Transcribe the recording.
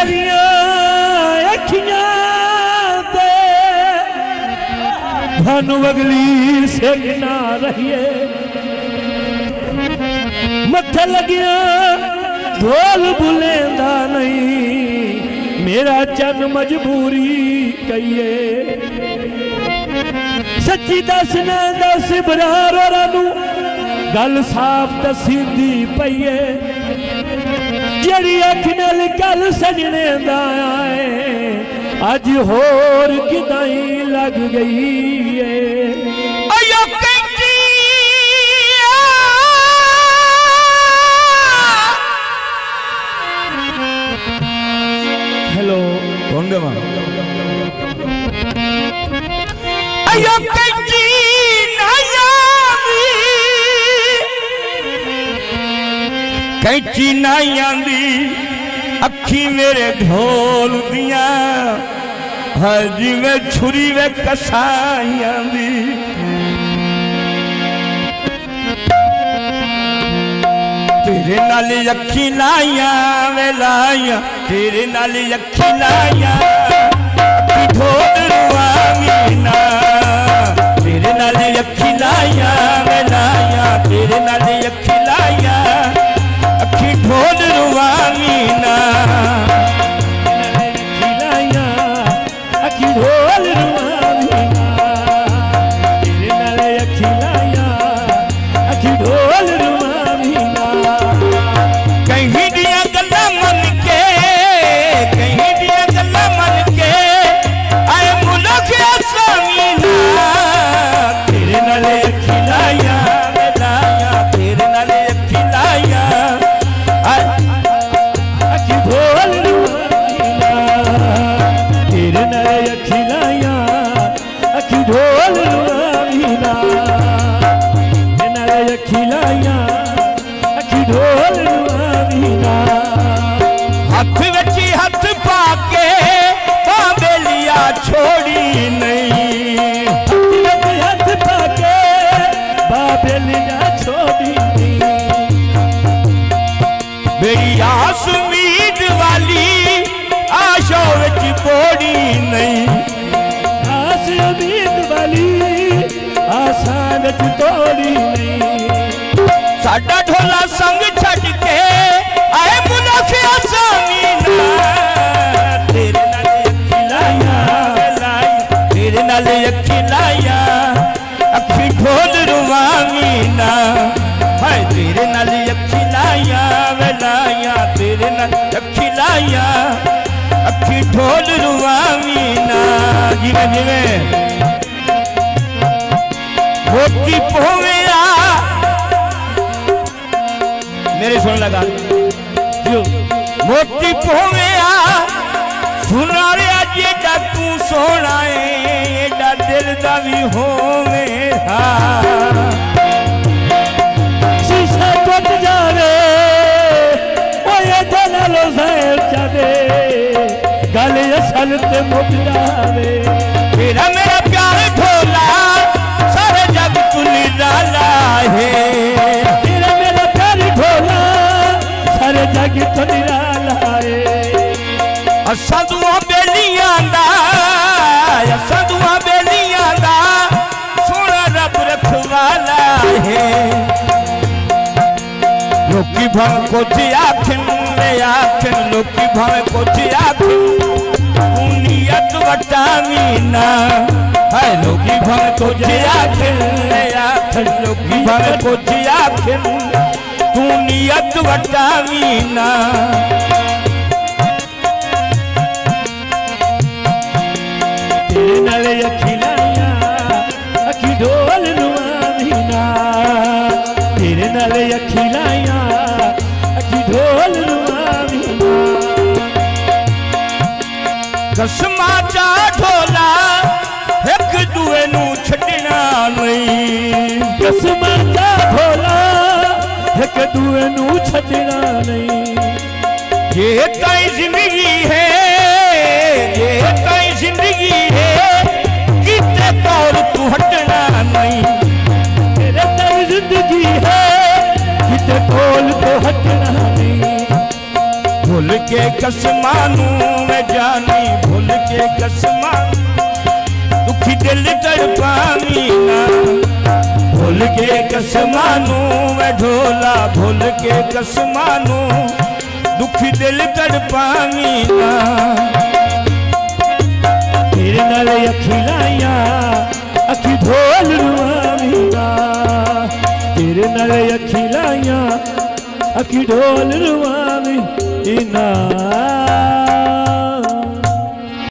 तेरिया अखियां ते धनु अगली से ना रहिए मत्थे लगिया ढोल बुलेंदा नहीं मेरा चन मजबूरी कहिए सच्ची दस ना दस बरारों गल साफ दसींदी पईए जड़ी अख नाल गल सजने दा आए अज होर किदाई लग गई है। हेलो कौन गे मां अयो कंजी कैंची नाई आंदी अखी मेरे ढोल दिया हर जिवें छुरी वे कसाई आंदी तेरे नाल अखी लाइया वे लाइया तेरे नाल अखी लाइया अखी ढोल रुआ मीना तेरे नाल अखी लाइया वे लाइया तेरे नाल अखी लाइया अखी ढोल रुवामीना खिलाया अखी ढोल रुवामीना तेरे नाले खिलाया अखी ढोल रुवामीना कहीं दिया गल्ला मन के कहीं दिया गल्ला मन के आए मुल्क आसामीना तेरे नाले खिलाया लाया तेरे नाले खिलाया अखी ढोल रुवामीना तेरे नाले खिलाया अखी ढोल रुवामीना तेरे नाले खिलाया अखी ढोल रुवामीना हाथ विच हाथ पाके बाबेलिया छोड़ी नहीं हाथ पाके बाबेलिया छोड़ी नहीं मेरी आस उम्मीद वाली आशा विच बोड़ी नहीं आस उम्मीद वाली आशा विच तोड़ी नहीं साडा ढोला संग छड़ के आए मुल्क आसामीना तेरे नाल अखी लाया तेरे नाल अखी लाया अखी ढोल रुवामीना हाय तेरे नाल अखी लाया लाया तेरे नाल अखी लाया अखी ढोल रुवामीना जिवें जिवें मोती पोवेया मेरे सुन लगा जो मोती पोवेया सुना रहा जेड़ा तू सोना है एडा दिल दा भी होवे शीशा टूट जावे गल असल ते मुक जावे तेरा मेरा प्यार ढोला सारे जग तू निराला है तेरा मेरा प्यार ढोला सारे जग तू निराला है असा दुआ बेलियां दा सोना रब रखवाला है लोकी भाव कुछ आखिन लोकी भाव कुछ आखिन नीयत वटामीना है लोकी भाव कुछ आखिन लोकी भाव कुछ आखिन तू नीयत वटामीना तेरे नाल अखी लाया अखी ढोल रुवामीना तेरे नाल अखी लाया अखी ढोल रुवामीना कसमा चा ढोला एक दूए नू छड्डना नहीं कसमा चा ढोला एक दूए नू छड्डना नहीं ये ताई जिंदगी है ये ताई जिंदगी है किते कौर तू हटना नहीं तेरे ताई जिंदगी है किते कौर तू हटना नहीं भुल के कसमानू मैं जानी भुल के कसमानू दुखी दिल तड़पावी ना भुल के कसमानू मैं ढोला भुल के कसमानू दुखी दिल तड़पावी ना तेरे नाल अखी लाइया अखी ढोल रुआवी ना तेरे नाल अखी लाइया अखी ढोल रुआवी ना